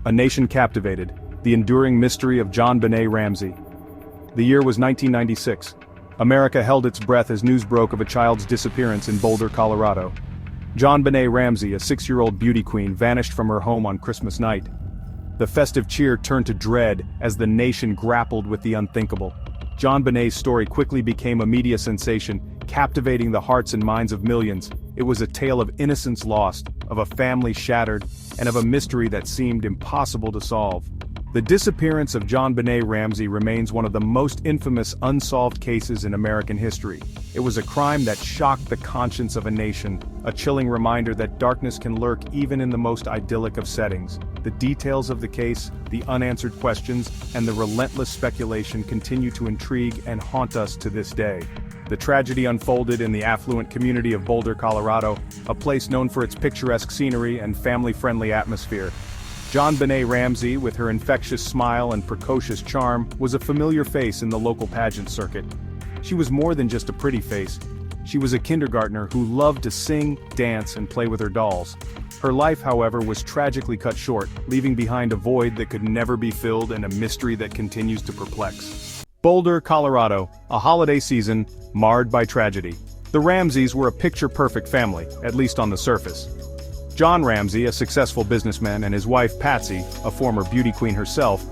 A nation captivated, the enduring mystery of JonBenét Ramsey. The year was 1996. America held its breath as news broke of a child's disappearance in Boulder, Colorado. JonBenét Ramsey, a 6-year-old beauty queen, vanished from her home on Christmas night. The festive cheer turned to dread as the nation grappled with the unthinkable. JonBenét's story quickly became a media sensation, captivating the hearts and minds of millions. It was a tale of innocence lost, of a family shattered, and of a mystery that seemed impossible to solve. The disappearance of JonBenét Ramsey remains one of the most infamous unsolved cases in American history. It was a crime that shocked the conscience of a nation, a chilling reminder that darkness can lurk even in the most idyllic of settings. The details of the case, the unanswered questions, and the relentless speculation continue to intrigue and haunt us to this day. The tragedy unfolded in the affluent community of Boulder, Colorado, a place known for its picturesque scenery and family-friendly atmosphere. JonBenét Ramsey, with her infectious smile and precocious charm, was a familiar face in the local pageant circuit. She was more than just a pretty face. She was a kindergartner who loved to sing, dance, and play with her dolls. Her life, however, was tragically cut short, leaving behind a void that could never be filled and a mystery that continues to perplex. Boulder, Colorado, a holiday season marred by tragedy. The Ramseys were a picture-perfect family, at least on the surface. John Ramsey, a successful businessman, and his wife Patsy, a former beauty queen herself,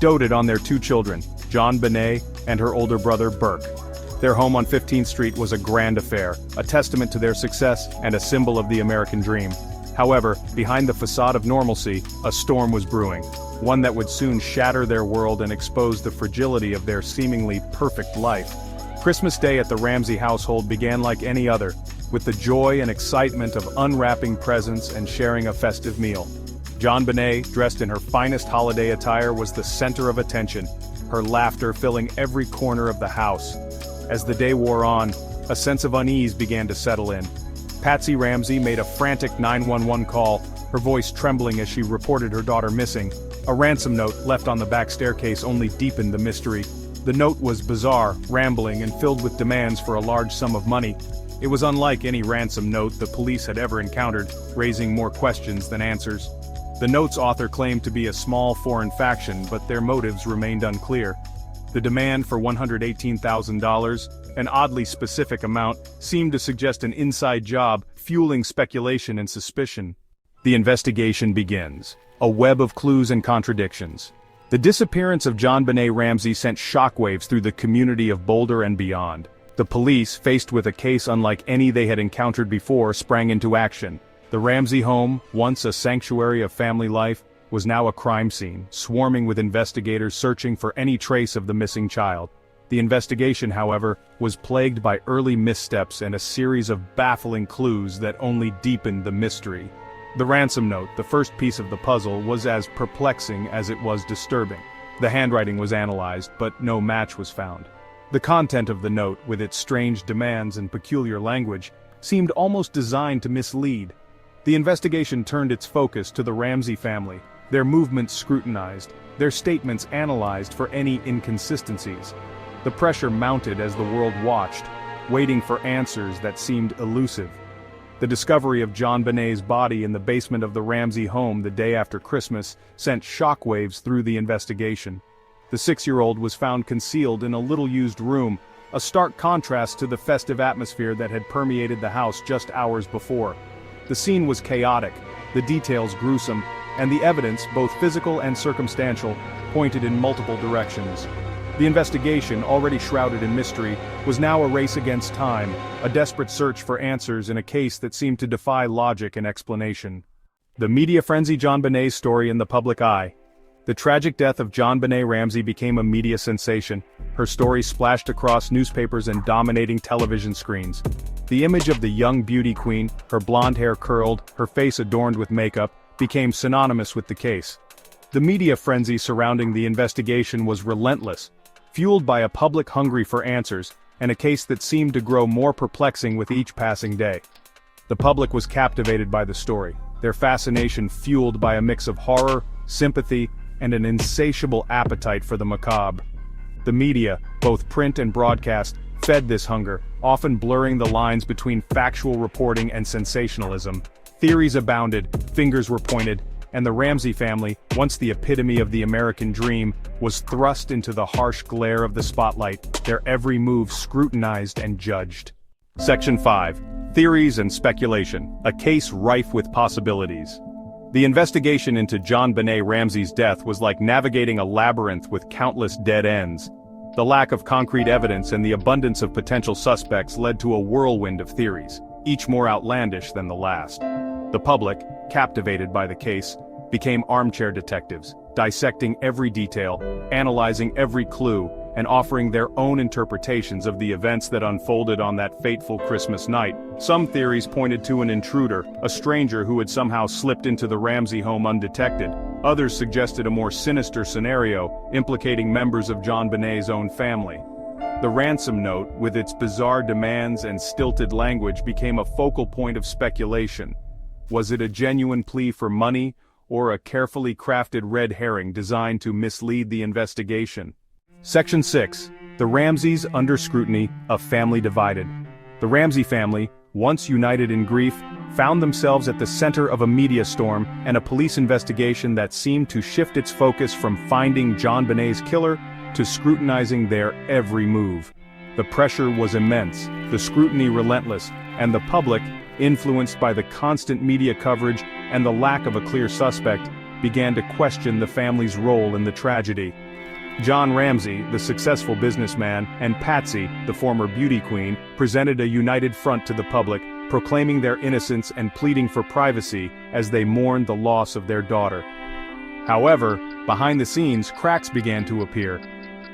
doted on their 2 children, JonBenét and her older brother Burke. Their home on 15th Street was a grand affair, a testament to their success and a symbol of the American dream. However, behind the facade of normalcy, a storm was brewing, one that would soon shatter their world and expose the fragility of their seemingly perfect life. Christmas Day at the Ramsey household began like any other, with the joy and excitement of unwrapping presents and sharing a festive meal. JonBenét, dressed in her finest holiday attire, was the center of attention, her laughter filling every corner of the house. As the day wore on, a sense of unease began to settle in. Patsy Ramsey made a frantic 911 call, her voice trembling as she reported her daughter missing. A ransom note left on the back staircase only deepened the mystery. The note was bizarre, rambling, and filled with demands for a large sum of money. It was unlike any ransom note the police had ever encountered, raising more questions than answers. The note's author claimed to be a small foreign faction, but their motives remained unclear. The demand for $118,000, an oddly specific amount, seemed to suggest an inside job, fueling speculation and suspicion. The investigation begins, a web of clues and contradictions. The disappearance of JonBenét Ramsey sent shockwaves through the community of Boulder and beyond. The police, faced with a case unlike any they had encountered before, sprang into action. The Ramsey home, once a sanctuary of family life, was now a crime scene, swarming with investigators searching for any trace of the missing child. The investigation, however, was plagued by early missteps and a series of baffling clues that only deepened the mystery. The ransom note, the first piece of the puzzle, was as perplexing as it was disturbing. The handwriting was analyzed, but no match was found. The content of the note, with its strange demands and peculiar language, seemed almost designed to mislead. The investigation turned its focus to the Ramsey family, their movements scrutinized, their statements analyzed for any inconsistencies. The pressure mounted as the world watched, waiting for answers that seemed elusive. The discovery of JonBenét's body in the basement of the Ramsey home the day after Christmas sent shockwaves through the investigation. The 6-year-old was found concealed in a little-used room, a stark contrast to the festive atmosphere that had permeated the house just hours before. The scene was chaotic, the details gruesome, and the evidence, both physical and circumstantial, pointed in multiple directions. The investigation, already shrouded in mystery, was now a race against time, a desperate search for answers in a case that seemed to defy logic and explanation. The media-frenzied JonBenét's story in the public eye. The tragic death of JonBenét Ramsey became a media sensation, her story splashed across newspapers and dominating television screens. The image of the young beauty queen, her blonde hair curled, her face adorned with makeup, became synonymous with the case. The media frenzy surrounding the investigation was relentless, fueled by a public hungry for answers, and a case that seemed to grow more perplexing with each passing day. The public was captivated by the story, their fascination fueled by a mix of horror, sympathy, and an insatiable appetite for the macabre. The media, both print and broadcast, fed this hunger, often blurring the lines between factual reporting and sensationalism. Theories abounded, fingers were pointed, and the Ramsey family, once the epitome of the American dream, was thrust into the harsh glare of the spotlight, their every move scrutinized and judged. Section 5. Theories and Speculation, a case rife with possibilities. The investigation into JonBenét Ramsey's death was like navigating a labyrinth with countless dead ends. The lack of concrete evidence and the abundance of potential suspects led to a whirlwind of theories, each more outlandish than the last. The public, captivated by the case, became armchair detectives, dissecting every detail, analyzing every clue, and offering their own interpretations of the events that unfolded on that fateful Christmas night. Some theories pointed to an intruder, a stranger who had somehow slipped into the Ramsey home undetected. Others suggested a more sinister scenario, implicating members of JonBenét's own family. The ransom note, with its bizarre demands and stilted language, became a focal point of speculation. Was it a genuine plea for money, or a carefully crafted red herring designed to mislead the investigation? Section 6. The Ramseys under scrutiny, a family divided. The Ramsey family, once united in grief, found themselves at the center of a media storm and a police investigation that seemed to shift its focus from finding JonBenét's killer to scrutinizing their every move. The pressure was immense, the scrutiny relentless, and the public, influenced by the constant media coverage and the lack of a clear suspect, began to question the family's role in the tragedy. John Ramsey, the successful businessman, and Patsy, the former beauty queen, presented a united front to the public, proclaiming their innocence and pleading for privacy as they mourned the loss of their daughter. However, behind the scenes, cracks began to appear.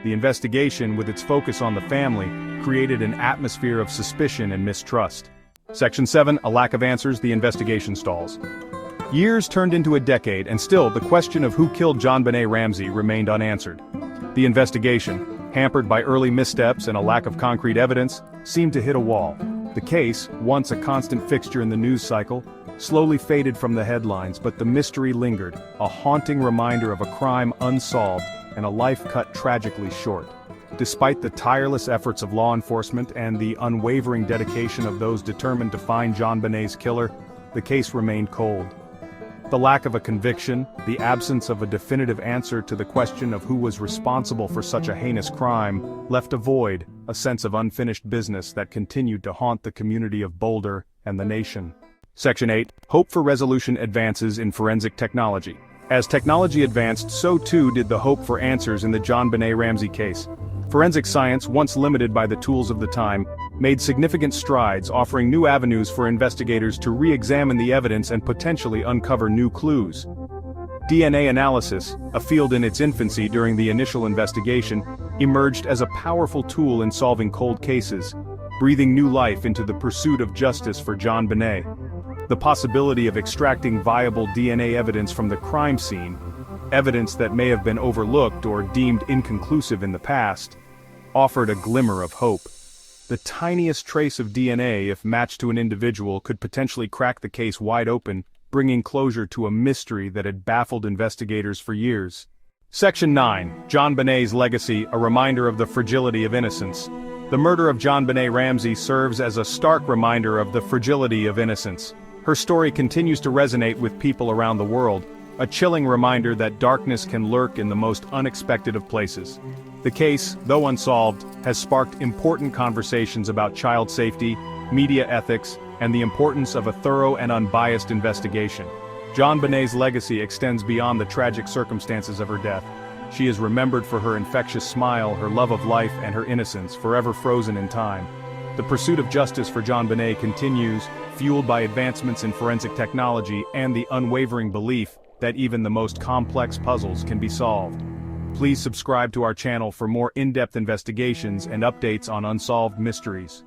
The investigation, with its focus on the family, created an atmosphere of suspicion and mistrust. Section 7. A lack of answers, the investigation stalls. Years turned into a decade, and still the question of who killed JonBenét Ramsey remained unanswered. The investigation, hampered by early missteps and a lack of concrete evidence, seemed to hit a wall. The case, once a constant fixture in the news cycle, slowly faded from the headlines, but the mystery lingered, a haunting reminder of a crime unsolved and a life cut tragically short. Despite the tireless efforts of law enforcement and the unwavering dedication of those determined to find JonBenét's killer, the case remained cold. The lack of a conviction, the absence of a definitive answer to the question of who was responsible for such a heinous crime, left a void, a sense of unfinished business that continued to haunt the community of Boulder and the nation. Section 8. Hope for resolution advances in forensic technology. As technology advanced, so too did the hope for answers in the JonBenét Ramsey case. Forensic science, once limited by the tools of the time, made significant strides, offering new avenues for investigators to re-examine the evidence and potentially uncover new clues. DNA analysis, a field in its infancy during the initial investigation, emerged as a powerful tool in solving cold cases, breathing new life into the pursuit of justice for JonBenét. The possibility of extracting viable DNA evidence from the crime scene, evidence that may have been overlooked or deemed inconclusive in the past, offered a glimmer of hope. The tiniest trace of DNA, if matched to an individual, could potentially crack the case wide open, bringing closure to a mystery that had baffled investigators for years. Section 9. JonBenét's legacy, a reminder of the fragility of innocence. The murder of JonBenét Ramsey serves as a stark reminder of the fragility of innocence. Her story continues to resonate with people around the world, a chilling reminder that darkness can lurk in the most unexpected of places. The case, though unsolved, has sparked important conversations about child safety, media ethics, and the importance of a thorough and unbiased investigation. JonBenét's legacy extends beyond the tragic circumstances of her death. She is remembered for her infectious smile, her love of life, and her innocence, forever frozen in time. The pursuit of justice for JonBenét continues, fueled by advancements in forensic technology and the unwavering belief that even the most complex puzzles can be solved. Please subscribe to our channel for more in-depth investigations and updates on unsolved mysteries.